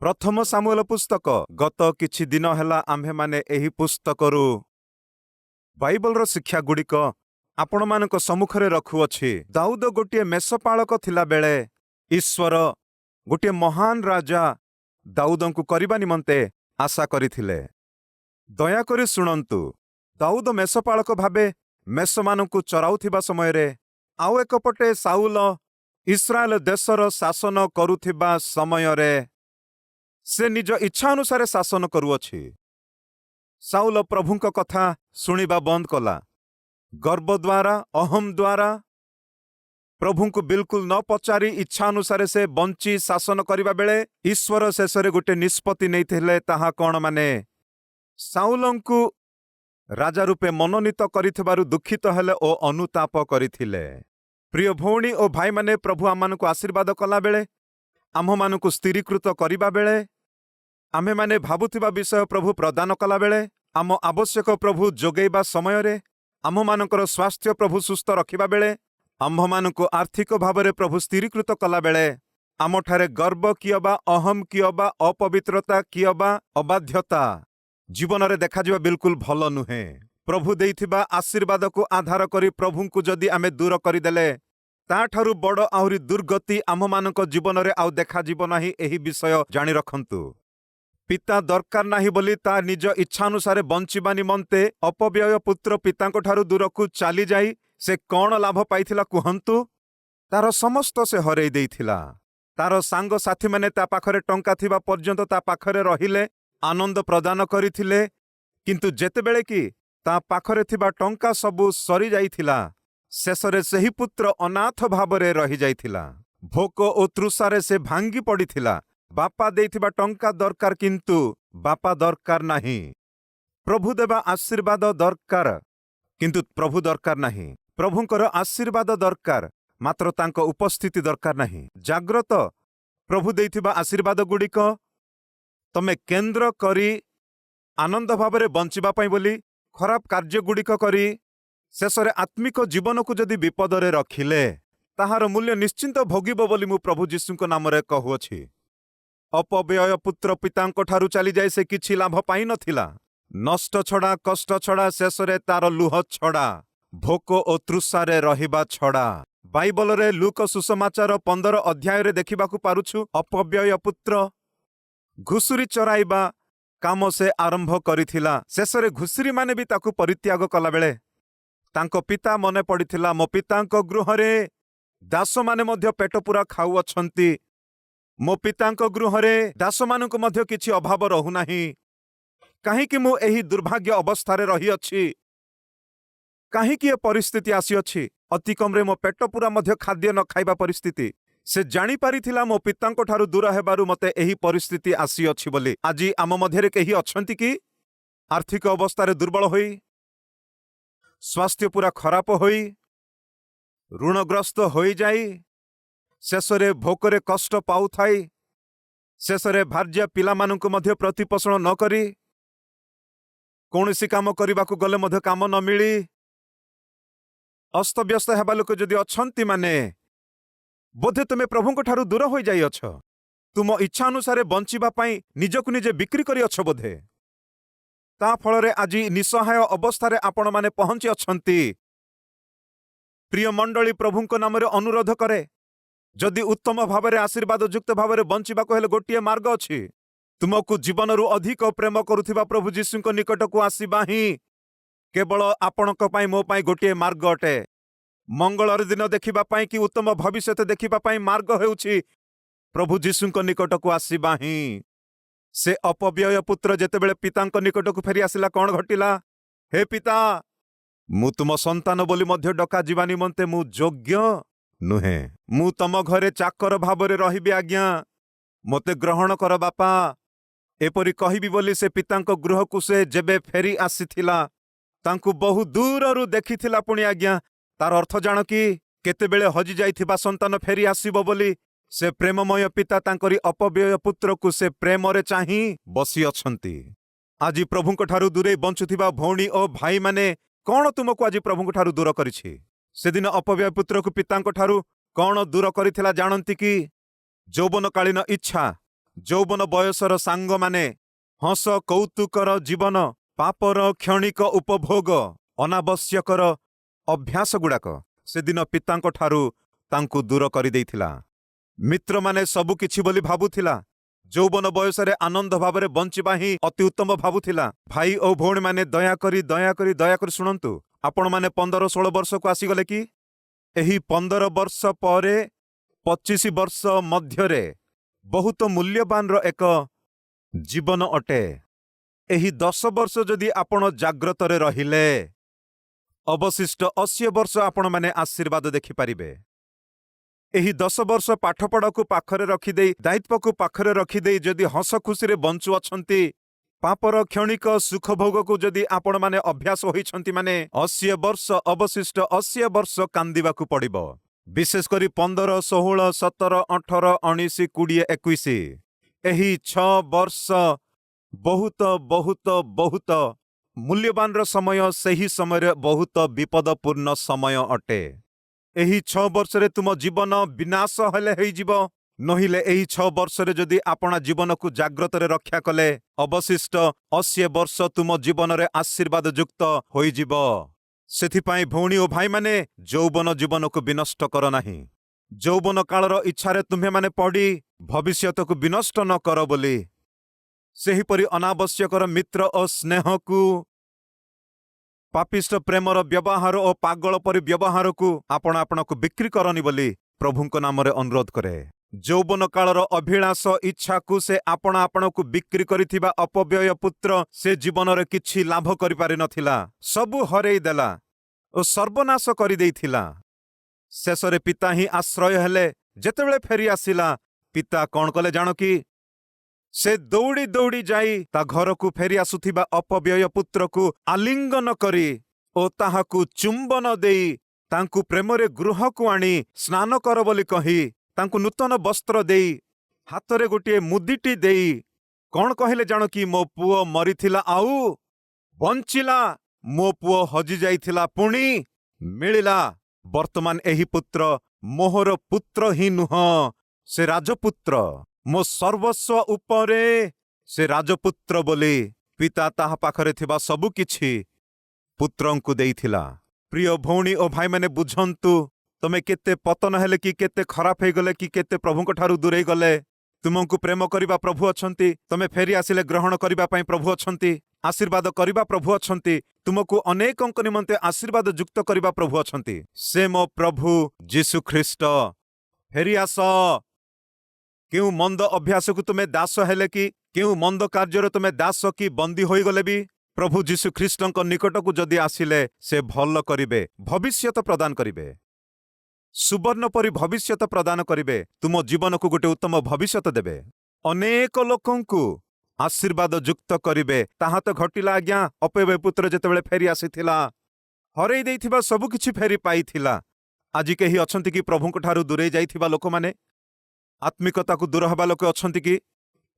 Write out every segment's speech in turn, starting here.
प्रथम सामुएल पुस्तक गत किछि दिन हेला आम्भे माने एही पुस्तकरू बाइबलर शिक्षा गुड़िक आपण मानक सम्मुखरे रखुअछि। दाऊद गोटे मेषपालक थिला बेले ईश्वर गोटे महान राजा दाऊदंकु करिबा निमंते आशा करिथिले। दयाकरी शुणन्तु, दाऊद मेषपालक भावे मेषमानंकु चराउथिबा समयरे आउ एकपटे साउल इस्राएल देशर शासन करुथिबा समयरे से निज इच्छा अनुसारे शासन करुअछि। साउल प्रभुंक कथा शुणिबा बंद कला। गर्व द्वारा अहम द्वारा प्रभुंकु बिल्कुल न पचारि इच्छा अनुसारे से बंची शासन करिबा बेले ईश्वर शेषरे गोटे निष्पत्ति नैथिले। ताहा कोन माने साउलंकु राजा रूपे मनोनीत करिथिबारु दुखित हेले ओ अनुताप करिथिले। प्रिय भौणी ओ भाई माने प्रभु आमानकु आशीर्वाद कला बेले आम्ह मानकु स्थिरीकृत करिबा बेले आम्हे माने भाबुथिबा विषय प्रभु प्रदान कला बेले आम आवश्यक प्रभु जोगैबा समयरे आम्ह मानकर स्वास्थ्य प्रभु सुस्थ रखिबा बेले आम्ह मानकु आर्थिक भावरे प्रभु स्थिरीकृत कला बेले आमठारे गर्व कियबा अहम कियबा अपवित्रता कियबा अबाध्यता जीवन रे देखा जिबा बिल्कुल भल नुहे। प्रभु देइथिबा आशीर्वाद को आधार करी प्रभुंकु जदि आमे दूर करिदेले ताठारु बड़ आहुरी दुर्गति आम मानक जीवन रे आउ देखा जीव नाही। एही विषय जानि रखन्तु। पिता दरकार नाही बोली ता निज इच्छानुसारे बंचिबा निमंते अपव्यय पुत्र पितांक ठारु दूरकु चाली जाई से कौन लाभ पाइथिला कुहन्तु? तार समस्त से हरई देइथिला। तार सांग साथी माने ता पाखरे टंका थिबा पर्यंत ता पाखरे रहिले आनंद प्रदान करिथिले, किंतु जेतेबेले कि ता पाखरे थिबा टंका सबु सरी जाइथिला शेषरे सेही पुत्र अनाथ भावरे रही जाइथिला। भोक ओ तृषारे से भांगी पड़िथिला। बापा देइथिबा टंका दरकार किंतु बापा दरकार नाही। प्रभु देबा आशीर्वाद दरकार किंतु प्रभु दरकार नाही। प्रभुंकर आशीर्वाद दरकार मात्र तांक उपस्थिति दरकार नाही। जाग्रत प्रभु देइथिबा आशीर्वाद गुड़िक तमे केंद्र करी आनंद भावरे बंचिबा पई बोली खराब कार्य गुड़िक करी शेषरे आत्मिक जीवन को जदि विपदरे रखिले ताहार मूल्य निश्चिंत भोगिब बोली मु प्रभु जीशुंक नामरे कहुअछि। अपव्यय पुत्र पितांक ठारु चली जाय से किछि लाभ पाई नथिला। नष्ट छड़ा कष्ट छड़ा शेषरे तार लुह छड़ा भोक ओ तृषारे रहिबा छड़ा। बाइबल रे लूक सुसमाचार 15 अध्याय रे देखिबाकु पारुछु अपव्यय पुत्र घुसुरी चराइबा काम से आरंभ करिथिला। शेषरे घुसुरी माने भी ताकु परित्याग कला बेले तांको पिता मने पड़िथिला मो पितांक गृहरे दास माने मध्य पेट पूरा खाउ अछंती। मो पितांक गृहरे दास मानक मध्य किछि अभाव रहु नाही। काहेकि मु एही दुर्भाग्य अवस्थारे रही अछि? काहेकि ए परिस्थिति आसी अछि? अति कमरे मो पेट पूरा मध्य खाद्य न खाइबा परिस्थिति। से जानी पारिथिला मो पितांक ठारु दूर हेबारु मते एही परिस्थिति आसी अछि बोली। आजि आम मध्यरे केही अछंती कि आर्थिक अवस्थारे दुर्बल होई, स्वास्थ्य पूरा खराब होई, ऋणग्रस्त होई जाई, शेषरे भोकरे कष्ट पाउथाई, शेषरे भार्या पिलामानंकु मध्य प्रतिपोषण न करी कौनसी काम करिबाकु गले मध्य काम न मिली अस्तव्यस्त हेबा लोक जदि अछंती माने बोधे तुमे प्रभुंक ठारु दूर होई जाई अछ। तुम इच्छा अनुसारे बंचिबा पई निजकु निजे बिक्री करी अछ बोधे। ता फलरे आजि निसहाय अवस्थारे आपण माने पहुंची अछंती। प्रिय मंडली प्रभुंक नामरे अनुरोध करे जदि उत्तम भावरे आशीर्वाद युक्त भावरे बंचिबाको हेले गोटिए मार्ग अछि। तुमकु जीवनरु अधिक प्रेम करुथिबा प्रभु जीशुंक निकटकु आसीबा ही केवल आपणक पई मो पई गोटिए मार्ग अटे। मंगलर दिन देखिबा पई कि उत्तम भविष्यत देखिबा पई मार्ग हेउछि प्रभु जीशुंक निकटकु आसीबा ही। से अपव्यय पुत्र जेतेबेले पितांक निकटकु फेरी आसिला कोन घटिला? हे पिता, मु तुम संतान बोली मध्य डका जीवा निमंते मु योग्य नुहे। मु तम घरे चाकर भावरे रहिबि आज्ञा, मते ग्रहण कर बापा। एपरि कहिबि बोली से पितांक गृहकु से जेबे फेरी आसीथिला तांकु बहु दूररु देखिथिला पुणी आज्ञा। तार अर्थ जान कि केतेबेले हजि जाइथिबा संतान फेरी आसीबो बोली से प्रेममय पिता तांकरी अपव्यय पुत्रकु से प्रेमरे चाहि बसी अछंती। आजि प्रभुंक ठारु दूरे बंचुथिबा भौणी ओ भाई माने कौन तुमको आजि प्रभुंक ठारु दूर करिछि? सेदिन अपव्यय पुत्रकु पितांक ठारु कौन दूर करिथिला जानंती कि? यौवनकालीन इच्छा, ଯୌବନ ବୟସର ସାଙ୍ଗମାନେ, ହସ କୌତୁକର ଜୀବନ, ପାପର କ୍ଷଣିକ ଉପଭୋଗ, ଅନାବଶ୍ୟକର ଅଭ୍ୟାସଗୁଡ଼ାକ ସେଦିନ ପିତାଙ୍କଠାରୁ ତାଙ୍କୁ ଦୂର କରିଦେଇଥିଲା। ମିତ୍ରମାନେ ସବୁ କିଛି ବୋଲି ଭାବୁଥିଲା। ଯୌବନ ବୟସରେ ଆନନ୍ଦ ଭାବରେ ବଞ୍ଚିବା ହିଁ ଅତି ଉତ୍ତମ ଭାବୁଥିଲା। ଭାଇ ଓ ଭଉଣୀମାନେ ଦୟାକରି ଶୁଣନ୍ତୁ। ଆପଣମାନେ 15-16 ବର୍ଷକୁ ଆସିଗଲେ କି? ଏହି 15 ବର୍ଷ ପରେ 25 ବର୍ଷ ମଧ୍ୟରେ ବହୁତ ମୂଲ୍ୟବାନର ଏକ ଜୀବନ ଅଟେ। ଏହି 10 ବର୍ଷ ଯଦି ଆପଣ ଜାଗ୍ରତରେ ରହିଲେ, ଅବଶିଷ୍ଟ 80 ବର୍ଷ ଆପଣମାନେ ଆଶୀର୍ବାଦ ଦେଖିପାରିବେ। ଏହି 10 ବର୍ଷ ପାଠପଢ଼ାକୁ ପାଖରେ ରଖିଦେଇ, ଦାୟିତ୍ୱକୁ ପାଖରେ ରଖିଦେଇ ଯଦି ହସ ଖୁସିରେ ବଞ୍ଚୁଅଛନ୍ତି, ପାପର କ୍ଷଣିକ ସୁଖଭୋଗକୁ ଯଦି ଆପଣମାନେ ଅଭ୍ୟାସ ହୋଇଛନ୍ତି, ମାନେ 80 ବର୍ଷ, ଅବଶିଷ୍ଟ 80 ବର୍ଷ କାନ୍ଦିବାକୁ ପଡ଼ିବ। ବିଶେଷ କରି 15, 16, 17, 18, 19, 20, 21 ଏହି 6 ବର୍ଷ ବହୁତ ମୂଲ୍ୟବାନର ସମୟ। ସେହି ସମୟରେ ବହୁତ ବିପଦପୂର୍ଣ୍ଣ ସମୟ ଅଟେ। ଏହି 6 ବର୍ଷରେ ତୁମ ଜୀବନ ବିନାଶ ହେଲେ ହେଇଯିବ, ନହେଲେ ଏହି 6 ବର୍ଷରେ ଯଦି ଆପଣ ଜୀବନକୁ ଜାଗ୍ରତରେ ରକ୍ଷା କଲେ, ଅବଶିଷ୍ଟ 80 ବର୍ଷ ତୁମ ଜୀବନରେ ଆଶୀର୍ବାଦ ଯୁକ୍ତ ହୋଇଯିବ। ସେଥିପାଇଁ ଭଉଣୀ ଓ ଭାଇମାନେ, ଯୌବନ ଜୀବନକୁ ବିନଷ୍ଟ କର ନାହିଁ। ଯୌବନ କାଳର ଇଚ୍ଛାରେ ତୁମ୍ଭେମାନେ ପଡ଼ି ଭବିଷ୍ୟତକୁ ବିନଷ୍ଟ ନ କର ବୋଲି। ସେହିପରି ଅନାବଶ୍ୟକର ମିତ୍ର ଓ ସ୍ନେହକୁ, ପାପିଷ୍ଟ ପ୍ରେମର ବ୍ୟବହାର ଓ ପାଗଳ ପରି ବ୍ୟବହାରକୁ ଆପଣଙ୍କୁ ବିକ୍ରି କରନି ବୋଲି ପ୍ରଭୁଙ୍କ ନାମରେ ଅନୁରୋଧ କରେ। ଯୌବନ କାଳର ଅଭିଳାଷ ଇଚ୍ଛାକୁ ସେ ଆପଣଙ୍କୁ ବିକ୍ରି କରିଥିବା ଅପବ୍ୟୟ ପୁତ୍ର ସେ ଜୀବନରେ କିଛି ଲାଭ କରିପାରିନଥିଲା। ସବୁ ହରେଇ ଦେଲା ଓ ସର୍ବନାଶ କରିଦେଇଥିଲା। ଶେଷରେ ପିତା ହିଁ ଆଶ୍ରୟ ହେଲେ। ଯେତେବେଳେ ଫେରି ଆସିଲା, ପିତା କ'ଣ କଲେ ଜାଣ କି? ସେ ଦୌଡ଼ି ଯାଇ ତା ଘରକୁ ଫେରି ଆସୁଥିବା ଅପବ୍ୟୟ ପୁତ୍ରକୁ ଆଲିଙ୍ଗନ କରି ଓ ତାହାକୁ ଚୁମ୍ବନ ଦେଇ ତାଙ୍କୁ ପ୍ରେମରେ ଗୃହକୁ ଆଣି ସ୍ନାନ କର ବୋଲି କହି, ତାଙ୍କୁ ନୂତନ ବସ୍ତ୍ର ଦେଇ, ହାତରେ ଗୋଟିଏ ମୁଦିଟି ଦେଇ କ'ଣ କହିଲେ ଜାଣ କି? ମୋ ପୁଅ ମରିଥିଲା ଆଉ ବଞ୍ଚିଲା, ମୋ ପୁଅ ହଜି ଯାଇଥିଲା ପୁଣି ମିଳିଲା। ବର୍ତ୍ତମାନ ଏହି ପୁତ୍ର ମୋହର ପୁତ୍ର ହିଁ ନୁହଁ, ସେ ରାଜପୁତ୍ର। ମୋ ସର୍ବସ୍ୱ ଉପରେ ସେ ରାଜପୁତ୍ର ବୋଲି ପିତା ତାହା ପାଖରେ ଥିବା ସବୁ କିଛି ପୁତ୍ରଙ୍କୁ ଦେଇଥିଲା। ପ୍ରିୟ ଭଉଣୀ ଓ ଭାଇମାନେ, ବୁଝନ୍ତୁ, ତମେ କେତେ ପତନ ହେଲେ କି, କେତେ ଖରାପ ହେଇଗଲେ କି, କେତେ ପ୍ରଭୁଙ୍କ ଠାରୁ ଦୂରେଇ ଗଲେ, ତୁମକୁ ପ୍ରେମ କରିବା ପ୍ରଭୁ ଅଛନ୍ତି। ତମେ ଫେରି ଆସିଲେ ଗ୍ରହଣ କରିବା ପାଇଁ ପ୍ରଭୁ ଅଛନ୍ତି। ଆଶୀର୍ବାଦ କରିବା ପ୍ରଭୁ ଅଛନ୍ତି। ତୁମକୁ ଅନେକଙ୍କ ନିମନ୍ତେ ଆଶୀର୍ବାଦ ଯୁକ୍ତ କରିବା ପ୍ରଭୁ ଅଛନ୍ତି। ସେ ମୋ ପ୍ରଭୁ ଯୀଶୁ ଖ୍ରୀଷ୍ଟ। ଫେରି ଆସ। କେଉଁ ମନ୍ଦ ଅଭ୍ୟାସକୁ ତୁମେ ଦାସ ହେଲେ କି, କେଉଁ ମନ୍ଦ କାର୍ଯ୍ୟରେ ତୁମେ ଦାସ କି ବନ୍ଦୀ ହୋଇଗଲେ ବି, ପ୍ରଭୁ ଯୀଶୁ ଖ୍ରୀଷ୍ଟଙ୍କ ନିକଟକୁ ଯଦି ଆସିଲେ, ସେ ଭଲ କରିବେ, ଭବିଷ୍ୟତ ପ୍ରଦାନ କରିବେ। ସୁବର୍ଣ୍ଣ ପରି ଭବିଷ୍ୟତ ପ୍ରଦାନ କରିବେ। ତୁମ ଜୀବନକୁ ଗୋଟେ ଉତ୍ତମ ଭବିଷ୍ୟତ ଦେବେ। ଅନେକ ଲୋକଙ୍କୁ ଆଶୀର୍ବାଦ ଯୁକ୍ତ କରିବେ। ତାହା ତ ଘଟିଲା ଆଜ୍ଞା। ଅପବ୍ୟୟ ପୁତ୍ର ଯେତେବେଳେ ଫେରି ଆସିଥିଲା, ହରେଇ ଦେଇଥିବା ସବୁ କିଛି ଫେରି ପାଇଥିଲା। ଆଜି କେହି ଅଛନ୍ତି କି ପ୍ରଭୁଙ୍କ ଠାରୁ ଦୂରେଇ ଯାଇଥିବା ଲୋକମାନେ? ଆତ୍ମିକତାକୁ ଦୂର ହେବା ଲୋକ ଅଛନ୍ତି କି?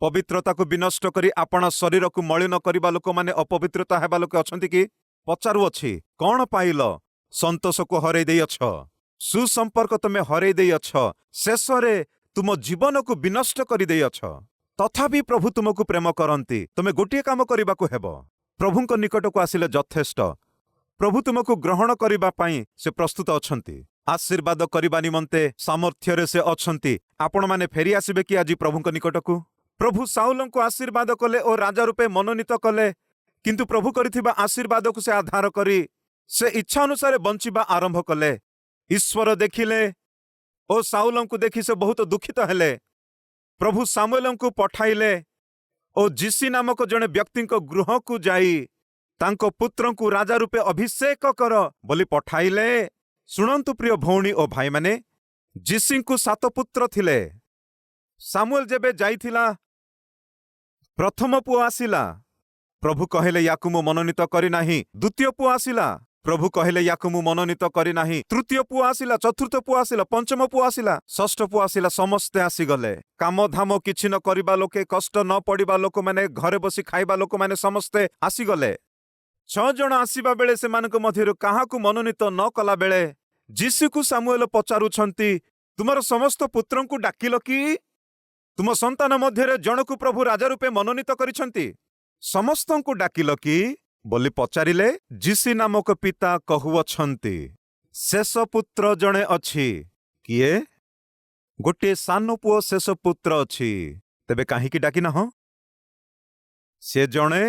ପବିତ୍ରତାକୁ ବିନଷ୍ଟ କରି ଆପଣା ଶରୀରକୁ ମଳିନ କରିବା ଲୋକମାନେ ଅପବିତ୍ରତା ହେବା ଲୋକ ଅଛନ୍ତି କି? ପଚାରୁଅଛି, କ'ଣ ପାଇଲ? ସନ୍ତୋଷକୁ ହରେଇ ଦେଇଅଛ, ସୁସମ୍ପର୍କ ତମେ ହରେଇ ଦେଇଅଛ, ଶେଷରେ ତୁମ ଜୀବନକୁ ବିନଷ୍ଟ କରିଦେଇଅଛ। ତଥାପି ପ୍ରଭୁ ତୁମକୁ ପ୍ରେମ କରନ୍ତି। ତମେ ଗୋଟିଏ କାମ କରିବାକୁ ହେବ। ପ୍ରଭୁଙ୍କ ନିକଟକୁ ଆସିଲେ ଯଥେଷ୍ଟ। ପ୍ରଭୁ ତୁମକୁ ଗ୍ରହଣ କରିବା ପାଇଁ ସେ ପ୍ରସ୍ତୁତ ଅଛନ୍ତି। ଆଶୀର୍ବାଦ କରିବା ନିମନ୍ତେ ସାମର୍ଥ୍ୟରେ ସେ ଅଛନ୍ତି। ଆପଣମାନେ ଫେରି ଆସିବେ କି ଆଜି ପ୍ରଭୁଙ୍କ ନିକଟକୁ? ପ୍ରଭୁ ସାଉଲଙ୍କୁ ଆଶୀର୍ବାଦ କଲେ ଓ ରାଜା ରୂପେ ମନୋନୀତ କଲେ, କିନ୍ତୁ ପ୍ରଭୁ କରିଥିବା ଆଶୀର୍ବାଦକୁ ସେ ଆଧାର କରି ସେ ଇଚ୍ଛା ଅନୁସାରେ ବଞ୍ଚିବା ଆରମ୍ଭ କଲେ। ଈଶ୍ୱର ଦେଖିଲେ ଓ ସାଉଲଙ୍କୁ ଦେଖି ସେ ବହୁତ ଦୁଃଖିତ ହେଲେ। ପ୍ରଭୁ ସାମୁଏଲଙ୍କୁ ପଠାଇଲେ ଓ ଯିସି ନାମକ ଜଣେ ବ୍ୟକ୍ତିଙ୍କ ଗୃହକୁ ଯାଇ ତାଙ୍କ ପୁତ୍ରଙ୍କୁ ରାଜା ରୂପେ ଅଭିଷେକ କର ବୋଲି ପଠାଇଲେ। ଶୁଣନ୍ତୁ ପ୍ରିୟ ଭଉଣୀ ଓ ଭାଇମାନେ, ଯିସିଙ୍କୁ 7 ପୁତ୍ର ଥିଲେ। ସାମୁଏଲ ଯେବେ ଯାଇଥିଲା, ପ୍ରଥମ ପୁଅ ଆସିଲା। ପ୍ରଭୁ କହିଲେ, ୟାକୁ ମୁଁ ମନୋନୀତ କରିନାହିଁ। ଦ୍ୱିତୀୟ ପୁଅ ଆସିଲା। ପ୍ରଭୁ କହିଲେ, ୟାକୁ ମୁଁ ମନୋନୀତ କରିନାହିଁ। ତୃତୀୟ ପୁଅ ଆସିଲା, ଚତୁର୍ଥ ପୁଅ ଆସିଲା, ପଞ୍ଚମ ପୁଅ ଆସିଲା, ଷଷ୍ଠ ପୁଅ ଆସିଲା। ସମସ୍ତେ ଆସିଗଲେ। କାମଧାମ କିଛି ନ କରିବା ଲୋକେ, କଷ୍ଟ ନ ପଡ଼ିବା ଲୋକମାନେ, ଘରେ ବସି ଖାଇବା ଲୋକମାନେ ସମସ୍ତେ ଆସିଗଲେ। 6 ଜଣ ଆସିବା ବେଳେ ସେମାନଙ୍କ ମଧ୍ୟରୁ କାହାକୁ ମନୋନୀତ ନ କଲା ବେଳେ ଯିଶୁକୁ ସାମୁଏଲ ପଚାରୁଛନ୍ତି, ତୁମର ସମସ୍ତ ପୁତ୍ରଙ୍କୁ ଡାକିଲ କି? तुम संतान मध्य जनकु प्रभु राजा रूपे मनोनीत करिछंती। समस्तंकु डाकिल कि बोली पचारिले। जीसी नामक पिता कहुअछंती शेष पुत्र जणे अछि। किए? गोटे सान पुओ शेष पुत्र अछि। तेबे काहींकि डाकिनाह? से जणे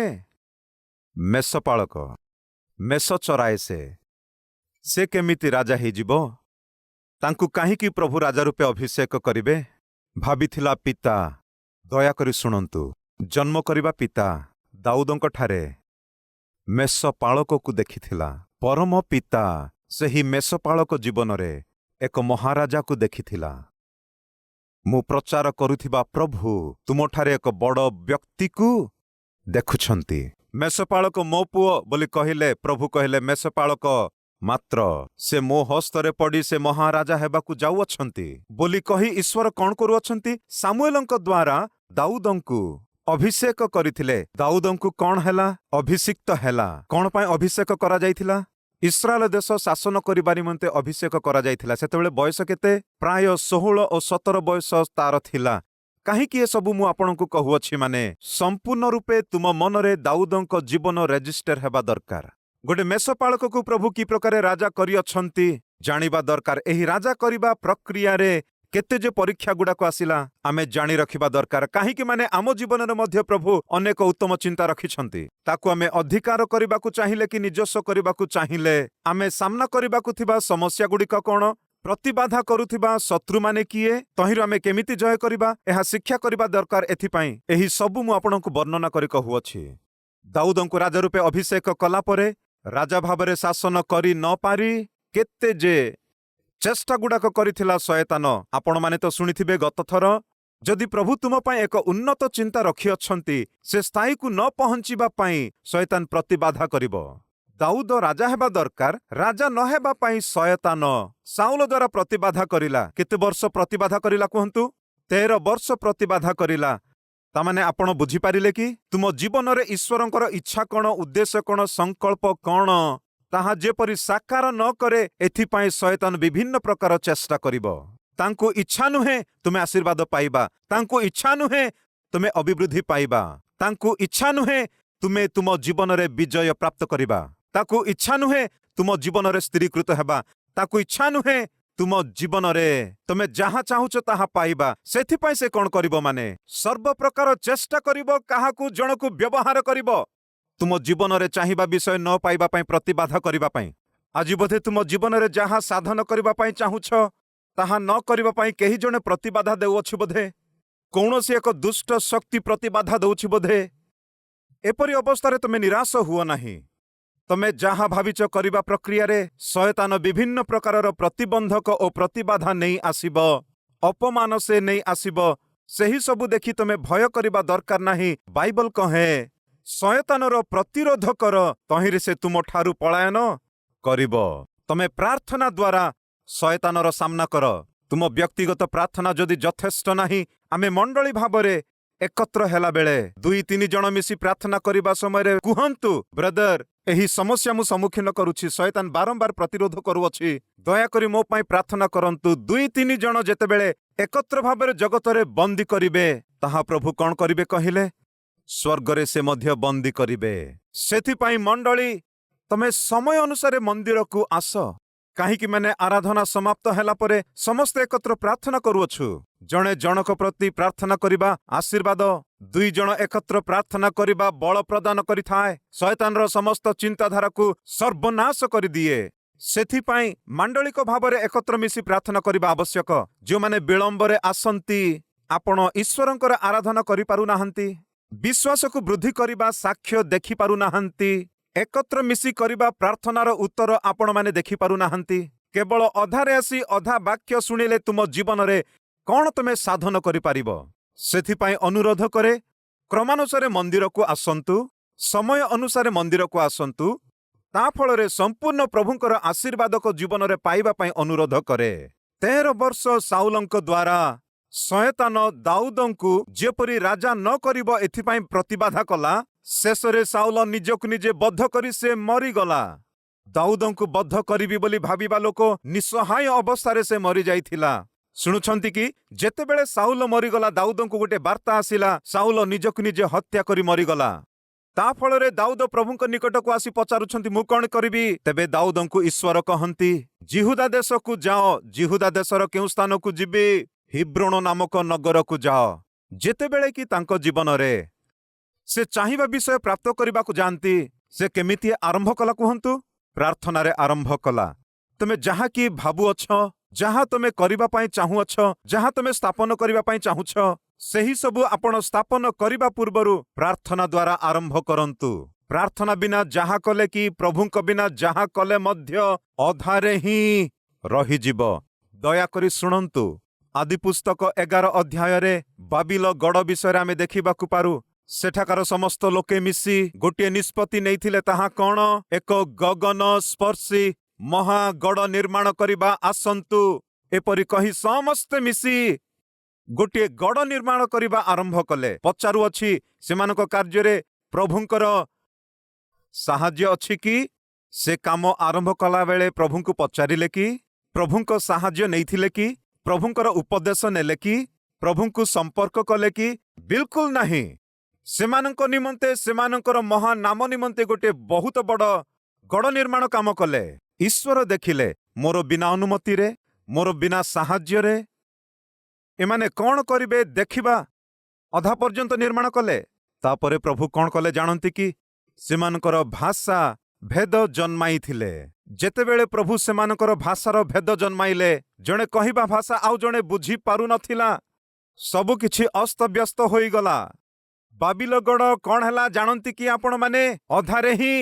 मेषपाळक, मेष चराए। से केमिति राजा हेजिबो? तांकु काहींकि प्रभु राजा रूपे अभिषेक करिबे? भाबिथिला पिता। दयाकरी शुणंतु। जन्म करिबा पिता दाऊदंक ठारे मेषपाळकକୁ देखिथिला। परम पिता ସେହି मेषपाळक जीवनरे एक महाराजा को देखिथिला। मु प्रचार करुथिबा प्रभु तुमठारे एक बड़ व्यक्ति को देखुछंती। मेषपाळक मो पुओ बोली कहिले। प्रभु कहिले मेषपाळक मात्र से मो हस्तरे पड़ी से महाराजा हेबाकु जाउअछंती बोली कही ईश्वर कौन करुअछंती? सामुएलंक द्वारा दाऊदंकु अभिषेक करिथिले। दाऊदंकु कौन हैला? अभिषिक्त हैला। कौन पाए अभिषेक करा जाइथिला? इस्राएल देश शासन करिबा निमंते अभिषेक करा जाइथिला। सेतेबेले बयस केते? प्राय 16 और 17 बयस तार थिला। काहींकि ए सबु मु आपनकु कहुअछि माने संपूर्ण रूपे तुम मनरे दाऊदंक जीवन रेजिस्टर हेबा दरकार। गोटे मेषपाळकକୁ प्रभु की प्रकारे राजा करिअछंती जानिबा दरकार। एही राजा करिबा प्रक्रिया रे केते जे परीक्षा गुडाको आसिला आमे जानि रखिबा दरकार। काहींकि माने आम जीवन मध्य प्रभु अनेक उत्तम चिंता रखिछंती। ताकु आमे अधिकार करिबाकु चाहिले कि निजस्व करिबाकु चाहिले आमे सामना करिबाकु थिबा समस्या गुडिक कोन? प्रतिबाधा करुथिबा शत्रु माने किए? तहिरु आमे केमिति जय करिबा एहा शिक्षा करिबा दरकार। एथिपाई एही सबु मु आपनकु वर्णना करि कहुअछि। दाऊदंकु राजा रूपे अभिषेक कला परे राजा भावरे शासन करि न पारी केते जे चेष्टा गुडाक करिथिला शयतान। आपण माने तो शुणिथिबे गत थर। जदि प्रभु तुम पाई एक उन्नत चिंता रखिअछंती से स्थायी को न पहुंचीबा पाई शयतान प्रतिबाधा करिबो। दाऊद राजा हेबा दरकार। राजा न हेबा पाई शयतान साउल द्वारा प्रतिबाधा करिला। केते वर्ष प्रतिबाधा करिला कहंतु? 13 वर्ष प्रतिबाधा करिला। तामाने आपण बुझी पारिले कि तुम जीवन रे ईश्वरंकर इच्छा कौन, उद्देश्य कौन, संकल्प कौन ताहा जेपरि साकार न करे एथिपाई शयतान विभिन्न प्रकार चेष्टा करिबो। तांको इच्छा नुहे तुमे आशीर्वाद पाइबा। तांको इच्छा नुहे तुमे अभिवृद्धि पाइबा। तांको इच्छा नुहे तुमे तुम जीवन रे विजय प्राप्त करिबा। ताको इच्छा नुहे तुम जीवन रे स्थिरीकृत हेबा। ताको इच्छा नुहे तुम जीवन रे तुमे जहाँ चाहुच ताहा पाइबा। सेथिपाई से कौन करिबो माने सर्व प्रकार चेष्टा करिबो काहाकु जणकु व्यवहार करिबो। तुम जीवन रे चाहिबा विषय न पाइबा पाई प्रतिबाधा करिबा पाई। आज बोधे तुम जीवन रे जहाँ साधन करिबा पाई चाहुछ ताहा न करिबा पाई केही जणे प्रतिबाधा देउछि बोधे। कौनसी एक दुष्ट शक्ति प्रतिबाधा दउछि बोधे। एपरि अवस्था तुमे निराश हुओ नाही। तमे जहाँ भाविच करिबा प्रक्रिया रे शयतान विभिन्न प्रकारर प्रतिबंधक और प्रतिबाधा नहीं आसिब। अपमान से नहीं आसिब। सेही सबु देखि तमे भय करिबा दरकार नाही। बाइबल कहे शयतानर प्रतिरोध कर तहिरे से तुम ठारू पलायन करिब। तमे प्रार्थना द्वारा शयतानर सामना कर। तुम व्यक्तिगत प्रार्थना जदि यथेष्ट नाही आमे मंडली भावरे एकत्र हेला बेले 2-3 जण मिसी प्रार्थना करिबा समय रे कुहंतु ब्रदर एही समस्या मु सम्मुखीन करूछि। शयतान बारंबार प्रतिरोध करूअछि। दयाकरी मो पाई प्रार्थना करंतु। 2-3 जण जेतेबेले एकत्र भावरे जगतरे बंदी करिबे ताहा प्रभु कौन करिबे कहिले? स्वर्गरे से मध्य बंदी करिबे। सेथिपाई मंडली तमे समय अनुसारे मंदिर को आस। काहीकि माने आराधना समाप्त हैला परे समस्त एकत्र प्रार्थना करूअछु। जणे जनक प्रति प्रार्थना करिबा आशीर्वाद, 2 जण एकत्र प्रार्थना करिबा बल प्रदान करिथाए। शयतानर समस्त चिंताधारा को सर्वनाश करि दिए। सेथिपाई मांडलिक भावरे एकत्र मिसी प्रार्थना करिबा आवश्यक। जो माने विलंबरे आसंती आपण ईश्वरंकर आराधना करि पारु नाहंती। विश्वास को वृद्धि करिबा साक्ष्य देखि पारु नाहंती। एकत्र मिसी करिबा प्रार्थनार उत्तर आपण माने देखि पारु नाहंती। केवल अधारे आसी अधा वाक्य शुणिले तुम जीवन रे कौन तुमे साधन करि पारिबो। सेथिपाई अनुरोध करे क्रमानुसारे मंदिर को आसंतु। समय अनुसारे मंदिर को आसंतु। ता फलरे संपूर्ण प्रभुंकर आशीर्वाद को जीवन रे पाइबा पाई अनुरोध करे। 13 वर्ष साउलंक द्वारा शयतान दाऊदंकु जेपरि राजा न करिबो एथिपाई प्रतिबाधा कला। शेषरे साउल निजकु निजे बद्ध करी से मरीगला। दाऊदंकु बद्ध करिबी बोली भाबिबा लोक निसहाय अवस्थारे से मरी जाइथिला। ଶୁଣୁଛନ୍ତି କି ଯେତେବେଳେ ସାଉଲ ମରିଗଲା ଦାଉଦଙ୍କୁ ଗୋଟେ ବାର୍ତ୍ତା ଆସିଲା ସାଉଲ ନିଜକୁ ନିଜେ ହତ୍ୟା କରି ମରିଗଲା। ତା ଫଳରେ ଦାଉଦ ପ୍ରଭୁଙ୍କ ନିକଟକୁ ଆସି ପଚାରୁଛନ୍ତି ମୁଁ କଣ କରିବି? ତେବେ ଦାଉଦଙ୍କୁ ଈଶ୍ୱର କହନ୍ତି ଜିହୁଦା ଦେଶକୁ ଯାଅ। ଜିହୁଦା ଦେଶର କେଉଁ ସ୍ଥାନକୁ ଯିବି? ହିବ୍ରୋଣ ନାମକ ନଗରକୁ ଯାଅ। ଯେତେବେଳେ କି ତାଙ୍କ ଜୀବନରେ ସେ ଚାହିଁବା ବିଷୟ ପ୍ରାପ୍ତ କରିବାକୁ ଯାଆନ୍ତି ସେ କେମିତି ଆରମ୍ଭ କଲା କୁହନ୍ତୁ? ପ୍ରାର୍ଥନାରେ ଆରମ୍ଭ କଲା। ତୁମେ ଯାହାକି ଭାବୁଅଛ, ଯାହା ତୁମେ କରିବା ପାଇଁ ଚାହୁଁଅଛ, ଯାହା ତୁମେ ସ୍ଥାପନ କରିବା ପାଇଁ ଚାହୁଁଛ, ସେହି ସବୁ ଆପଣ ସ୍ଥାପନ କରିବା ପୂର୍ବରୁ ପ୍ରାର୍ଥନା ଦ୍ୱାରା ଆରମ୍ଭ କରନ୍ତୁ। ପ୍ରାର୍ଥନା ବିନା ଯାହା କଲେ କି ପ୍ରଭୁଙ୍କ ବିନା ଯାହା କଲେ ମଧ୍ୟ ଅଧାରେ ହିଁ ରହିଯିବ। ଦୟାକରି ଶୁଣନ୍ତୁ, ଆଦି ପୁସ୍ତକ 11 ଅଧ୍ୟାୟରେ ବାବିଲ ଗଡ଼ ବିଷୟରେ ଆମେ ଦେଖିବାକୁ ପାରୁ। ସେଠାକାର ସମସ୍ତ ଲୋକେ ମିଶି ଗୋଟିଏ ନିଷ୍ପତ୍ତି ନେଇଥିଲେ। ତାହା କଣ? ଏକ ଗଗନ ସ୍ପର୍ଶୀ ମହାଗଡ଼ ନିର୍ମାଣ କରିବା ଆସନ୍ତୁ। ଏପରି କହି ସମସ୍ତେ ମିଶି ଗୋଟିଏ ଗଡ଼ ନିର୍ମାଣ କରିବା ଆରମ୍ଭ କଲେ। ପଚାରୁଅଛି ସେମାନଙ୍କ କାର୍ଯ୍ୟରେ ପ୍ରଭୁଙ୍କର ସାହାଯ୍ୟ ଅଛି କି? ସେ କାମ ଆରମ୍ଭ କଲା ବେଳେ ପ୍ରଭୁଙ୍କୁ ପଚାରିଲେ କି? ପ୍ରଭୁଙ୍କ ସାହାଯ୍ୟ ନେଇଥିଲେ କି? ପ୍ରଭୁଙ୍କର ଉପଦେଶ ନେଲେ କି? ପ୍ରଭୁଙ୍କୁ ସମ୍ପର୍କ କଲେ କି? ବିଲକୁଲ ନାହିଁ। ସେମାନଙ୍କ ନିମନ୍ତେ ସେମାନଙ୍କର ମହାନ ନାମ ନିମନ୍ତେ ଗୋଟେ ବହୁତ ବଡ଼ ଗଡ଼ ନିର୍ମାଣ କାମ କଲେ। ଈଶ୍ୱର ଦେଖିଲେ ମୋର ବିନା ଅନୁମତିରେ, ମୋର ବିନା ସାହାଯ୍ୟରେ ଏମାନେ କଣ କରିବେ ଦେଖିବା। ଅଧା ପର୍ଯ୍ୟନ୍ତ ନିର୍ମାଣ କଲେ। ତାପରେ ପ୍ରଭୁ କଣ କଲେ ଜାଣନ୍ତି କି? ସେମାନଙ୍କର ଭାଷା ଭେଦ ଜନ୍ମାଇଥିଲେ। ଯେତେବେଳେ ପ୍ରଭୁ ସେମାନଙ୍କର ଭାଷାର ଭେଦ ଜନ୍ମାଇଲେ, ଜଣେ କହିବା ଭାଷା ଆଉ ଜଣେ ବୁଝି ପାରୁନଥିଲା। ସବୁକିଛି ଅସ୍ତବ୍ୟସ୍ତ ହୋଇଗଲା। ବାବିଲ ଗଡ଼ କଣ ହେଲା ଜାଣନ୍ତି କି ଆପଣମାନେ? ଅଧାରେ ହିଁ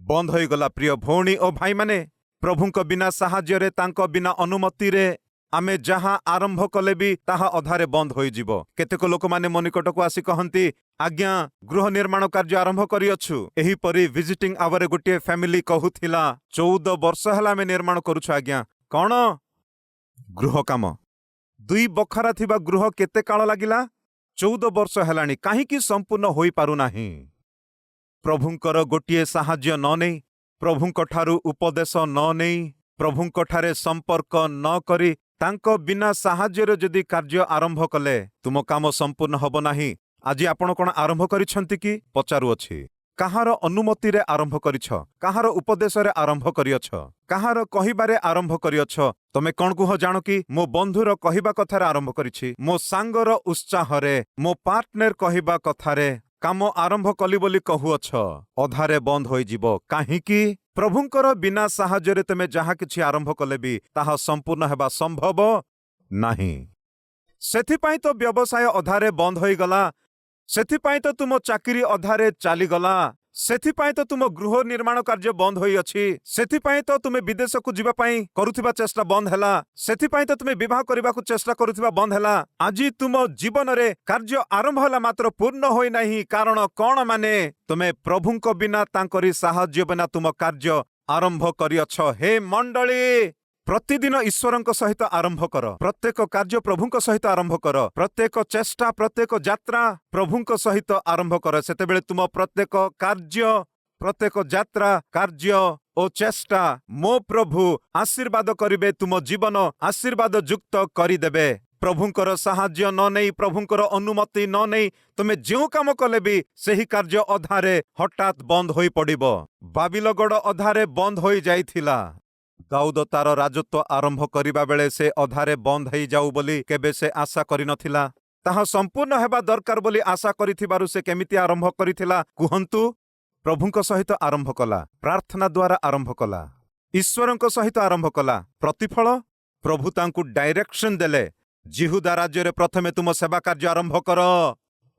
ବନ୍ଦ ହୋଇଗଲା। ପ୍ରିୟ ଭଉଣୀ ଓ ଭାଇମାନେ, ପ୍ରଭୁଙ୍କ ବିନା ସାହାଯ୍ୟରେ, ତାଙ୍କ ବିନା ଅନୁମତିରେ ଆମେ ଯାହା ଆରମ୍ଭ କଲେ ବି ତାହା ଅଧାରେ ବନ୍ଦ ହୋଇଯିବ। କେତେକ ଲୋକମାନେ ମୋ ନିକଟକୁ ଆସି କହନ୍ତି ଆଜ୍ଞା ଗୃହ ନିର୍ମାଣ କାର୍ଯ୍ୟ ଆରମ୍ଭ କରିଅଛୁ। ଏହିପରି ଭିଜିଟିଂ ଆୱାରରେ ଗୋଟିଏ ଫ୍ୟାମିଲି କହୁଥିଲା 14 ବର୍ଷ ହେଲା ଆମେ ନିର୍ମାଣ କରୁଛୁ ଆଜ୍ଞା। କଣ? ଗୃହ କାମ। 2 ବଖରା ଥିବା ଗୃହ କେତେ କାଳ ଲାଗିଲା? 14 ବର୍ଷ ହେଲାଣି। କାହିଁକି ସମ୍ପୂର୍ଣ୍ଣ ହୋଇପାରୁନାହିଁ? ପ୍ରଭୁଙ୍କର ଗୋଟିଏ ସାହାଯ୍ୟ ନ ନେଇ, ପ୍ରଭୁଙ୍କ ଠାରୁ ଉପଦେଶ ନ ନେଇ, ପ୍ରଭୁଙ୍କଠାରେ ସମ୍ପର୍କ ନ କରି, ତାଙ୍କ ବିନା ସାହାଯ୍ୟରେ ଯଦି କାର୍ଯ୍ୟ ଆରମ୍ଭ କଲେ ତୁମ କାମ ସମ୍ପୂର୍ଣ୍ଣ ହେବ ନାହିଁ। ଆଜି ଆପଣ କଣ ଆରମ୍ଭ କରିଛନ୍ତି କି? ପଚାରୁଅଛି। କାହାର ଅନୁମତିରେ ଆରମ୍ଭ କରିଛ? କାହାର ଉପଦେଶରେ ଆରମ୍ଭ କରିଅଛ? କାହାର କହିବାରେ ଆରମ୍ଭ କରିଅଛ? ତମେ କଣ କୁହ ଜାଣ କି? ମୋ ବନ୍ଧୁର କହିବା କଥାରେ ଆରମ୍ଭ କରିଛି, ମୋ ସାଙ୍ଗର ଉତ୍ସାହରେ, ମୋ ପାର୍ଟନର କହିବା କଥାରେ କାମ ଆରମ୍ଭ କଲି ବୋଲି କହୁଅଛ। ଅଧାରେ ବନ୍ଦ ହୋଇଯିବ। କାହିଁକି? ପ୍ରଭୁଙ୍କର ବିନା ସାହାଯ୍ୟରେ ତୁମେ ଯାହା କିଛି ଆରମ୍ଭ କଲେ ବି ତାହା ସମ୍ପୂର୍ଣ୍ଣ ହେବା ସମ୍ଭବ ନାହିଁ। ସେଥିପାଇଁ ତ ବ୍ୟବସାୟ ଅଧାରେ ବନ୍ଦ ହୋଇଗଲା। ସେଥିପାଇଁ ତ ତୁମ ଚାକିରି ଅଧାରେ ଚାଲିଗଲା। ସେଥିପାଇଁ ତ ତୁମ ଗୃହ ନିର୍ମାଣ କାର୍ଯ୍ୟ ବନ୍ଦ ହୋଇଅଛି। ସେଥିପାଇଁ ତ ତୁମେ ବିଦେଶକୁ ଯିବା ପାଇଁ କରୁଥିବା ଚେଷ୍ଟା ବନ୍ଦ ହେଲା। ସେଥିପାଇଁ ତ ତୁମେ ବିବାହ କରିବାକୁ ଚେଷ୍ଟା କରୁଥିବା ବନ୍ଦ ହେଲା। ଆଜି ତୁମ ଜୀବନରେ କାର୍ଯ୍ୟ ଆରମ୍ଭ ହେଲା ମାତ୍ର ପୂର୍ଣ୍ଣ ହୋଇନାହିଁ। କାରଣ କଣ? ମାନେ ତୁମେ ପ୍ରଭୁଙ୍କ ବିନା, ତାଙ୍କରି ସାହାଯ୍ୟ ବିନା ତୁମ କାର୍ଯ୍ୟ ଆରମ୍ଭ କରିଅଛ। ହେ ମଣ୍ଡଳୀ, ପ୍ରତିଦିନ ଈଶ୍ୱରଙ୍କ ସହିତ ଆରମ୍ଭ କର। ପ୍ରତ୍ୟେକ କାର୍ଯ୍ୟ ପ୍ରଭୁଙ୍କ ସହିତ ଆରମ୍ଭ କର। ପ୍ରତ୍ୟେକ ଚେଷ୍ଟା, ପ୍ରତ୍ୟେକ ଯାତ୍ରା ପ୍ରଭୁଙ୍କ ସହିତ ଆରମ୍ଭ କର। ସେତେବେଳେ ତୁମ ପ୍ରତ୍ୟେକ କାର୍ଯ୍ୟ, ପ୍ରତ୍ୟେକ ଯାତ୍ରା, କାର୍ଯ୍ୟ ଓ ଚେଷ୍ଟା ମୋ ପ୍ରଭୁ ଆଶୀର୍ବାଦ କରିବେ। ତୁମ ଜୀବନ ଆଶୀର୍ବାଦ ଯୁକ୍ତ କରିଦେବେ। ପ୍ରଭୁଙ୍କର ସାହାଯ୍ୟ ନ ନେଇ, ପ୍ରଭୁଙ୍କର ଅନୁମତି ନ ନେଇ ତୁମେ ଯେଉଁ କାମ କଲେ ବି ସେହି କାର୍ଯ୍ୟ ଅଧାରେ ହଠାତ୍ ବନ୍ଦ ହୋଇ ପଡ଼ିବ। ବାବିଲ ଗଡ଼ ଅଧାରେ ବନ୍ଦ ହୋଇ ଯାଇଥିଲା। ଦାଉଦ ତାର ରାଜତ୍ୱ ଆରମ୍ଭ କରିବା ବେଳେ ସେ ଅଧାରେ ବନ୍ଦ ହେଇଯାଉ ବୋଲି କେବେ ସେ ଆଶା କରିନଥିଲା। ତାହା ସମ୍ପୂର୍ଣ୍ଣ ହେବା ଦରକାର ବୋଲି ଆଶା କରିଥିବାରୁ ସେ କେମିତି ଆରମ୍ଭ କରିଥିଲା କୁହନ୍ତୁ? ପ୍ରଭୁଙ୍କ ସହିତ ଆରମ୍ଭ କଲା। ପ୍ରାର୍ଥନା ଦ୍ୱାରା ଆରମ୍ଭ କଲା। ଈଶ୍ୱରଙ୍କ ସହିତ ଆରମ୍ଭ କଲା। ପ୍ରତିଫଳ? ପ୍ରଭୁ ତାଙ୍କୁ ଡାଇରେକ୍ସନ ଦେଲେ। ଜିହୁଦା ରାଜ୍ୟରେ ପ୍ରଥମେ ତୁମ ସେବା କାର୍ଯ୍ୟ ଆରମ୍ଭ କର।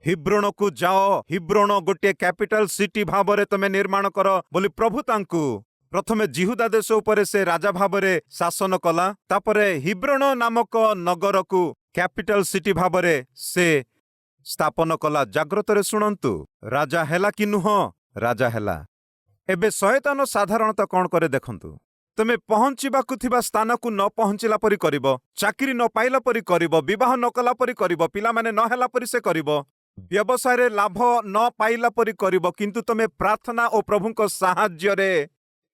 ହିବ୍ରୋଣକୁ ଯାଅ। ହିବ୍ରୋଣ ଗୋଟିଏ କ୍ୟାପିଟାଲ ସିଟି ଭାବରେ ତମେ ନିର୍ମାଣ କର ବୋଲି ପ୍ରଭୁ ତାଙ୍କୁ ପ୍ରଥମେ ଜିହୁଦା ଦେଶ ଉପରେ ସେ ରାଜା ଭାବରେ ଶାସନ କଲା। ତାପରେ ହିବ୍ରୋଣ ନାମକ ନଗରକୁ କ୍ୟାପିଟାଲ ସିଟି ଭାବରେ ସେ ସ୍ଥାପନ କଲା। ଜାଗ୍ରତରେ ଶୁଣନ୍ତୁ, ରାଜା ହେଲା କି ନୁହଁ? ରାଜା ହେଲା। ଏବେ ଶୟତାନ ସାଧାରଣତଃ କଣ କରେ ଦେଖନ୍ତୁ। ତୁମେ ପହଞ୍ଚିବାକୁ ଥିବା ସ୍ଥାନକୁ ନ ପହଞ୍ଚିଲା ପରି କରିବ, ଚାକିରି ନ ପାଇଲା ପରି କରିବ, ବିବାହ ନ କଲା ପରି କରିବ, ପିଲାମାନେ ନ ହେଲା ପରି ସେ କରିବ, ବ୍ୟବସାୟରେ ଲାଭ ନ ପାଇଲା ପରି କରିବ। କିନ୍ତୁ ତୁମେ ପ୍ରାର୍ଥନା ଓ ପ୍ରଭୁଙ୍କ ସାହାଯ୍ୟରେ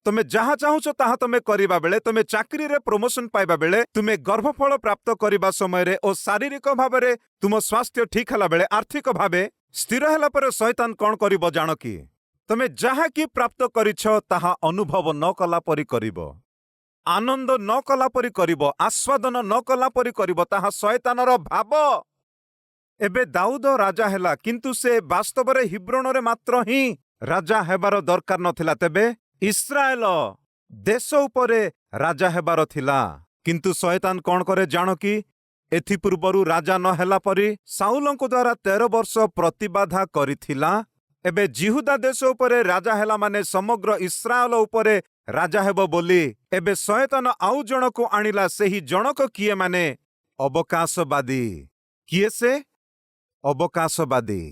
ତମେ ଯାହା ଚାହୁଁଛ ତାହା ତମେ କରିବା ବେଳେ, ତମେ ଚାକିରିରେ ପ୍ରମୋସନ ପାଇବା ବେଳେ, ତୁମେ ଗର୍ଭଫଳ ପ୍ରାପ୍ତ କରିବା ସମୟରେ ଓ ଶାରୀରିକ ଭାବରେ ତୁମ ସ୍ୱାସ୍ଥ୍ୟ ଠିକ ହେଲା ବେଳେ, ଆର୍ଥିକ ଭାବେ ସ୍ଥିର ହେଲା ପରେ ଶୟତାନ କଣ କରିବ ଜାଣ କି? ତମେ ଯାହାକି ପ୍ରାପ୍ତ କରିଛ ତାହା ଅନୁଭବ ନ କଲା ପରି କରିବ, ଆନନ୍ଦ ନ କଲା ପରି କରିବ, ଆସ୍ୱାଦନ ନ କଲା ପରି କରିବ। ତାହା ଶୟତାନର ଭାବ। ଏବେ ଦାଉଦ ରାଜା ହେଲା, କିନ୍ତୁ ସେ ବାସ୍ତବରେ ହିବ୍ରୋନରେ ମାତ୍ର ହିଁ ରାଜା ହେବାର ଦରକାର ନଥିଲା। ତେବେ ଇସ୍ରାଏଲ ଦେଶ ଉପରେ ରାଜା ହେବାର ଥିଲା। କିନ୍ତୁ ଶୟତାନ କଣ କରେ ଜାଣ କି? ଏଥିପୂର୍ବରୁ ରାଜା ନ ହେଲା ପରି ସାଉଲଙ୍କ ଦ୍ୱାରା 13 ବର୍ଷ ପ୍ରତିବାଧା କରିଥିଲା। ଏବେ ଜିହୁଦା ଦେଶ ଉପରେ ରାଜା ହେଲା ମାନେ ସମଗ୍ର ଇସ୍ରାଏଲ ଉପରେ ରାଜା ହେବ ବୋଲି ଏବେ ଶୟତାନ ଆଉ ଜଣକୁ ଆଣିଲା। ସେହି ଜଣକ କିଏ? ମାନେ ଅବକାଶବାଦୀ। କିଏ ସେ? ଅବକାଶବାଦୀ।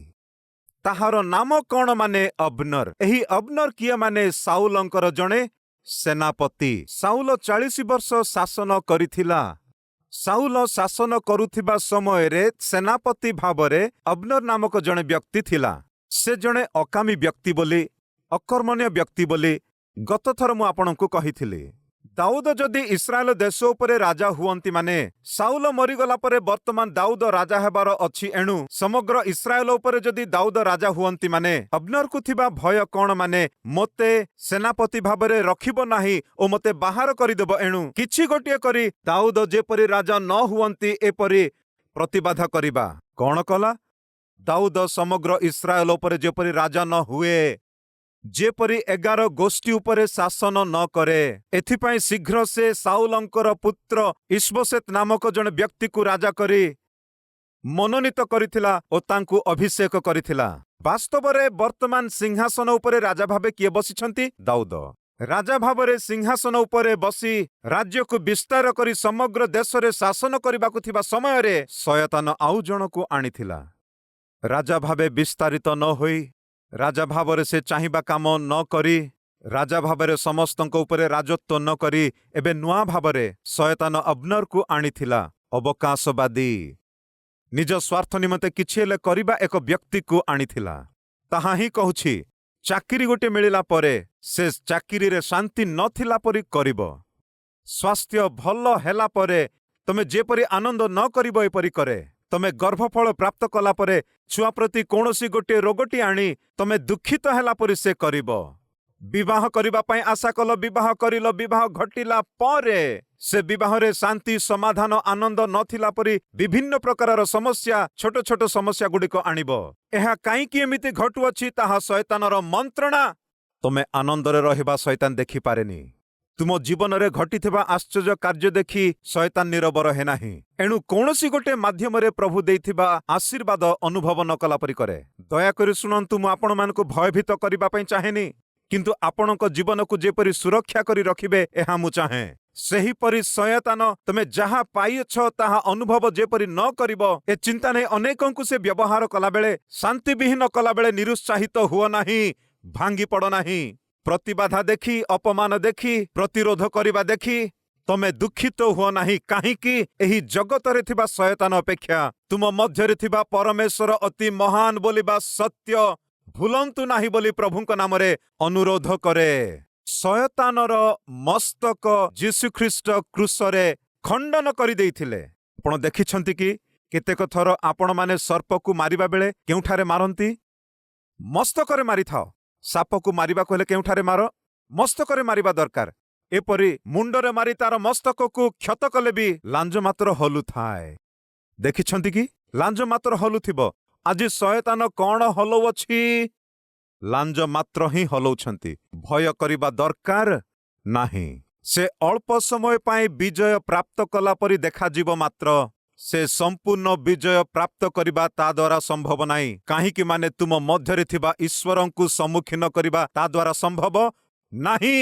ତାହାର ନାମ କଣ? ମାନେ ଅବନର। ଏହି ଅବନର କିଏ? ମାନେ ସାଉଲଙ୍କର ଜଣେ ସେନାପତି। ସାଉଲ 40 ବର୍ଷ ଶାସନ କରିଥିଲା। ସାଉଲ ଶାସନ କରୁଥିବା ସମୟରେ ସେନାପତି ଭାବରେ ଅବନର ନାମକ ଜଣେ ବ୍ୟକ୍ତି ଥିଲା। ସେ ଜଣେ ଅକାମୀ ବ୍ୟକ୍ତି ବୋଲି, ଅକର୍ମଣ୍ୟ ବ୍ୟକ୍ତି ବୋଲି ଗତଥର ମୁଁ ଆପଣଙ୍କୁ କହିଥିଲି। ଦାଉଦ ଯଦି ଇସ୍ରାଏଲ ଦେଶ ଉପରେ ରାଜା ହୁଅନ୍ତି, ମାନେ ସାଉଲ ମରିଗଲା ପରେ ବର୍ତ୍ତମାନ ଦାଉଦ ରାଜା ହେବାର ଅଛି। ଏଣୁ ସମଗ୍ର ଇସ୍ରାଏଲ ଉପରେ ଯଦି ଦାଉଦ ରାଜା ହୁଅନ୍ତି, ମାନେ ଅବନରକୁ ଥିବା ଭୟ କଣ? ମାନେ ମୋତେ ସେନାପତି ଭାବରେ ରଖିବ ନାହିଁ ଓ ମୋତେ ବାହାର କରିଦେବ। ଏଣୁ କିଛି ଗୋଟିଏ କରି ଦାଉଦ ଯେପରି ରାଜା ନ ହୁଅନ୍ତି ଏପରି ପ୍ରତିବାଦ କରିବା। କଣ କଲା? ଦାଉଦ ସମଗ୍ର ଇସ୍ରାଏଲ ଉପରେ ଯେପରି ରାଜା ନ ହୁଏ, ଯେପରି 11 ଗୋଷ୍ଠୀ ଉପରେ ଶାସନ ନ କରେ, ଏଥିପାଇଁ ଶୀଘ୍ର ସେ ସାଉଲଙ୍କର ପୁତ୍ର ଇଶ୍ବୋଶେତ ନାମକ ଜଣେ ବ୍ୟକ୍ତିକୁ ରାଜା କରି ମନୋନୀତ କରିଥିଲା ଓ ତାଙ୍କୁ ଅଭିଷେକ କରିଥିଲା। ବାସ୍ତବରେ ବର୍ତ୍ତମାନ ସିଂହାସନ ଉପରେ ରାଜା ଭାବେ କିଏ ବସିଛନ୍ତି? ଦାଉଦ। ରାଜା ଭାବରେ ସିଂହାସନ ଉପରେ ବସି ରାଜ୍ୟକୁ ବିସ୍ତାର କରି ସମଗ୍ର ଦେଶରେ ଶାସନ କରିବାକୁ ଥିବା ସମୟରେ ଶୟତାନ ଆଉ ଜଣକୁ ଆଣିଥିଲା। ରାଜା ଭାବେ ବିସ୍ତାରିତ ନ ହୋଇ, ରାଜା ଭାବରେ ସେ ଚାହିଁବା କାମ ନ କରି, ରାଜା ଭାବରେ ସମସ୍ତଙ୍କ ଉପରେ ରାଜତ୍ୱ ନ କରି ଏବେ ନୂଆ ଭାବରେ ଶୟତାନ ଅବନରକୁ ଆଣିଥିଲା। ଅବକାଶବାଦୀ। ନିଜ ସ୍ୱାର୍ଥ ନିମନ୍ତେ କିଛି ହେଲେ କରିବା ଏକ ବ୍ୟକ୍ତିକୁ ଆଣିଥିଲା। ତାହା ହିଁ କହୁଛି, ଚାକିରି ଗୋଟିଏ ମିଳିଲା ପରେ ସେ ଚାକିରିରେ ଶାନ୍ତି ନଥିଲା ପରି କରିବ। ସ୍ୱାସ୍ଥ୍ୟ ଭଲ ହେଲା ପରେ ତମେ ଯେପରି ଆନନ୍ଦ ନ କରିବ ଏପରି କରେ। ତମେ ଗର୍ଭଫଳ ପ୍ରାପ୍ତ କଲା ପରେ ଛୁଆ ପ୍ରତି କୌଣସି ଗୋଟିଏ ରୋଗଟି ଆଣି ତମେ ଦୁଃଖିତ ହେଲା ପରି ସେ କରିବ। ବିବାହ କରିବା ପାଇଁ ଆଶା କଲ, ବିବାହ କରିଲ, ବିବାହ ଘଟିଲା ପରେ ସେ ବିବାହରେ ଶାନ୍ତି, ସମାଧାନ, ଆନନ୍ଦ ନଥିଲା ପରି ବିଭିନ୍ନ ପ୍ରକାରର ସମସ୍ୟା, ଛୋଟ ଛୋଟ ସମସ୍ୟା ଗୁଡ଼ିକ ଆଣିବ। ଏହା କାହିଁକି ଏମିତି ଘଟୁଅଛି? ତାହା ଶୟତାନର ମନ୍ତ୍ରଣା। ତମେ ଆନନ୍ଦରେ ରହିବା ଶୟତାନ ଦେଖିପାରେନି। ତୁମ ଜୀବନରେ ଘଟିଥିବା ଆଶ୍ଚର୍ଯ୍ୟ କାର୍ଯ୍ୟ ଦେଖି ଶୟତାନ ନୀରବ ରହେ ନାହିଁ। ଏଣୁ କୌଣସି ଗୋଟିଏ ମାଧ୍ୟମରେ ପ୍ରଭୁ ଦେଇଥିବା ଆଶୀର୍ବାଦ ଅନୁଭବ ନ କଲା ପରି କରେ। ଦୟାକରି ଶୁଣନ୍ତୁ, ମୁଁ ଆପଣମାନଙ୍କୁ ଭୟଭୀତ କରିବା ପାଇଁ ଚାହେଁନି, କିନ୍ତୁ ଆପଣଙ୍କ ଜୀବନକୁ ଯେପରି ସୁରକ୍ଷା କରି ରଖିବେ ଏହା ମୁଁ ଚାହେଁ। ସେହିପରି ଶୟତାନ ତମେ ଯାହା ପାଇଅଛ ତାହା ଅନୁଭବ ଯେପରି ନ କରିବ, ଏ ଚିନ୍ତା ନେଇ ଅନେକଙ୍କୁ ସେ ବ୍ୟବହାର କଲାବେଳେ, ଶାନ୍ତିବିହୀନ କଲାବେଳେ ନିରୁତ୍ସାହିତ ହୁଅ ନାହିଁ, ଭାଙ୍ଗି ପଡ଼ ନାହିଁ। ପ୍ରତିବାଧା ଦେଖି, ଅପମାନ ଦେଖି, ପ୍ରତିରୋଧ କରିବା ଦେଖି ତମେ ଦୁଃଖିତ ହୁଅ ନାହିଁ। କାହିଁକି? ଏହି ଜଗତରେ ଥିବା ଶୟତାନ ଅପେକ୍ଷା ତୁମ ମଧ୍ୟରେ ଥିବା ପରମେଶ୍ୱର ଅତି ମହାନ ବୋଲିବା ସତ୍ୟ ଭୁଲନ୍ତୁ ନାହିଁ ବୋଲି ପ୍ରଭୁଙ୍କ ନାମରେ ଅନୁରୋଧ କରେ। ଶୟତାନର ମସ୍ତକ ଯୀଶୁଖ୍ରୀଷ୍ଟ କ୍ରୁଶରେ ଖଣ୍ଡନ କରିଦେଇଥିଲେ। ଆପଣ ଦେଖିଛନ୍ତି କି କେତେକ ଥର ଆପଣମାନେ ସର୍ପକୁ ମାରିବା ବେଳେ କେଉଁଠାରେ ମାରନ୍ତି? ମସ୍ତକରେ ମାରିଥାଅ। ସାପକୁ ମାରିବାକୁ ହେଲେ କେଉଁଠାରେ ମାର? ମସ୍ତକରେ ମାରିବା ଦରକାର। ଏପରି ମୁଣ୍ଡରେ ମାରି ତାର ମସ୍ତକକୁ କ୍ଷତ କଲେ ବି ଲାଞ୍ଜ ମାତ୍ର ହଲୁଥାଏ। ଦେଖିଛନ୍ତି କି? ଲାଞ୍ଜ ମାତ୍ର ହଲୁଥିବ। ଆଜି ଶୟତାନ କଣ ହଲଉଅଛି? ଲାଞ୍ଜ ମାତ୍ର ହିଁ ହଲଉଛନ୍ତି। ଭୟ କରିବା ଦରକାର ନାହିଁ। ସେ ଅଳ୍ପ ସମୟ ପାଇଁ ବିଜୟ ପ୍ରାପ୍ତ କଲା ପରି ଦେଖାଯିବ, ମାତ୍ର ସେ ସମ୍ପୂର୍ଣ୍ଣ ବିଜୟ ପ୍ରାପ୍ତ କରିବା ତା ଦ୍ୱାରା ସମ୍ଭବ ନାହିଁ। କାହିଁକି? ମାନେ ତୁମ ମଧ୍ୟରେ ଥିବା ଈଶ୍ୱରଙ୍କୁ ସମ୍ମୁଖୀନ କରିବା ତା ଦ୍ୱାରା ସମ୍ଭବ ନାହିଁ।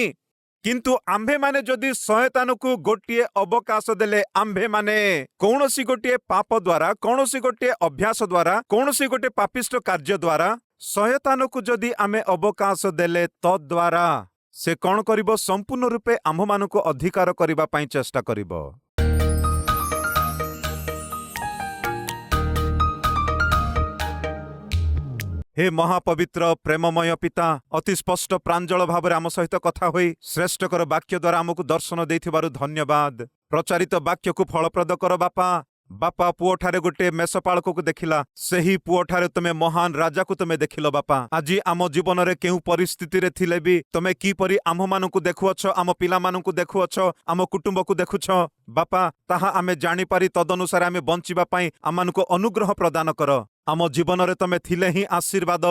କିନ୍ତୁ ଆମ୍ଭେମାନେ ଯଦି ଶୟତାନକୁ ଗୋଟିଏ ଅବକାଶ ଦେଲେ, ଆମ୍ଭେମାନେ କୌଣସି ଗୋଟିଏ ପାପ ଦ୍ୱାରା, କୌଣସି ଗୋଟିଏ ଅଭ୍ୟାସ ଦ୍ୱାରା, କୌଣସି ଗୋଟିଏ ପାପିଷ୍ଟ କାର୍ଯ୍ୟ ଦ୍ୱାରା ଶୟତାନକୁ ଯଦି ଆମେ ଅବକାଶ ଦେଲେ, ତଦ୍ୱାରା ସେ କଣ କରିବ? ସମ୍ପୂର୍ଣ୍ଣ ରୂପେ ଆମ୍ଭମାନଙ୍କୁ ଅଧିକାର କରିବା ପାଇଁ ଚେଷ୍ଟା କରିବ। हे महापवित्र प्रेममय पिता, अति स्पष्ट प्राञ्जल भाବରେ ଆମ ସହିତ କଥା ହୋଇ ଶ୍ରେଷ୍ଠକର ବାକ୍ୟ ଦ୍ୱାରା ଆମକୁ ଦର୍ଶନ ଦେଇଥିବାରୁ ଧନ୍ୟବାଦ। ପ୍ରଚାରିତ ବାକ୍ୟକୁ ଫଳପ୍ରଦ କର ବାପା। ବାପା ପୁଅଠାରେ ଗୋଟିଏ ମେଷପାଳକକୁ ଦେଖିଲା, ସେହି ପୁଅଠାରେ ତୁମେ ମହାନ ରାଜାକୁ ତୁମେ ଦେଖିଲ ବାପା। ଆଜି ଆମ ଜୀବନରେ କେଉଁ ପରିସ୍ଥିତିରେ ଥିଲେ ବି ତୁମେ କିପରି ଆମ୍ଭମାନଙ୍କୁ ଦେଖୁଅଛ, ଆମ ପିଲାମାନଙ୍କୁ ଦେଖୁଅଛ, ଆମ କୁଟୁମ୍ବକୁ ଦେଖୁଛ ବାପା, ତାହା ଆମେ ଜାଣିପାରି ତଦନୁସାରେ ଆମେ ବଞ୍ଚିବା ପାଇଁ ଆମମାନଙ୍କୁ ଅନୁଗ୍ରହ ପ୍ରଦାନ କର। ଆମ ଜୀବନରେ ତୁମେ ଥିଲେ ହିଁ ଆଶୀର୍ବାଦ।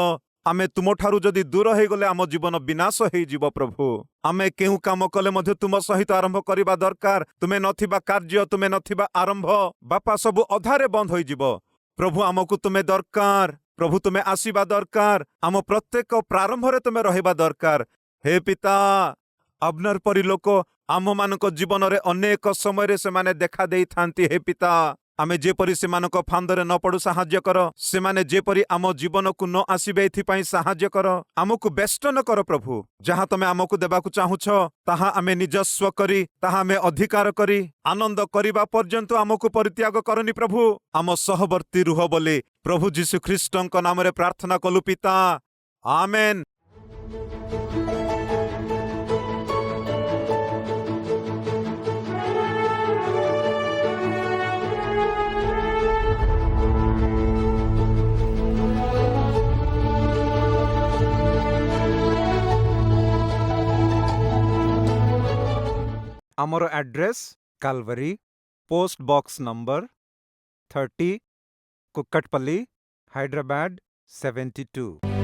ଆମେ ତୁମଠାରୁ ଯଦି ଦୂର ହେଇଗଲେ ଆମ ଜୀବନ ବିନାଶ ହେଇଯିବ ପ୍ରଭୁ। ଆମେ କେଉଁ କାମ କଲେ ମଧ୍ୟ ତୁମ ସହିତ ଆରମ୍ଭ କରିବା ଦରକାର। ତୁମେ ନଥିବା କାର୍ଯ୍ୟ, ତୁମେ ନଥିବା ଆରମ୍ଭ ବାପା ସବୁ ଅଧାରେ ବନ୍ଦ ହୋଇଯିବ। ପ୍ରଭୁ ଆମକୁ ତୁମେ ଦରକାର। ପ୍ରଭୁ ତୁମେ ଆସିବା ଦରକାର। ଆମ ପ୍ରତ୍ୟେକ ପ୍ରାରମ୍ଭରେ ତୁମେ ରହିବା ଦରକାର। ହେ ପିତା, ଅବନର ପରି ଲୋକ ଆମମାନଙ୍କ ଜୀବନରେ ଅନେକ ସମୟରେ ସେମାନେ ଦେଖା ଦେଇଥାନ୍ତି। ହେ ପିତା, ଆମେ ଯେପରି ସେମାନଙ୍କ ଫାନ୍ଦରେ ନ ପଡୁ ସାହାଯ୍ୟ କର। ସେମାନେ ଯେପରି ଆମ ଜୀବନକୁ ନ ଆସିବେ ଏଥିପାଇଁ ସାହାଯ୍ୟ କର। ଆମକୁ ବେଷ୍ଟନ କର ପ୍ରଭୁ। ଯାହା ତମେ ଆମକୁ ଦେବାକୁ ଚାହୁଁଛ ତାହା ଆମେ ନିଜସ୍ୱ କରି, ତାହା ଆମେ ଅଧିକାର କରି ଆନନ୍ଦ କରିବା ପର୍ଯ୍ୟନ୍ତ ଆମକୁ ପରିତ୍ୟାଗ କରନି ପ୍ରଭୁ। ଆମ ସହବର୍ତ୍ତୀ ରୁହ ବୋଲି ପ୍ରଭୁ ଯୀଶୁ ଖ୍ରୀଷ୍ଟଙ୍କ ନାମରେ ପ୍ରାର୍ଥନା କଲୁ ପିତା, ଆମେନ୍। ଆମର address Calvary, post box number 30, Kukatpally, Hyderabad 72।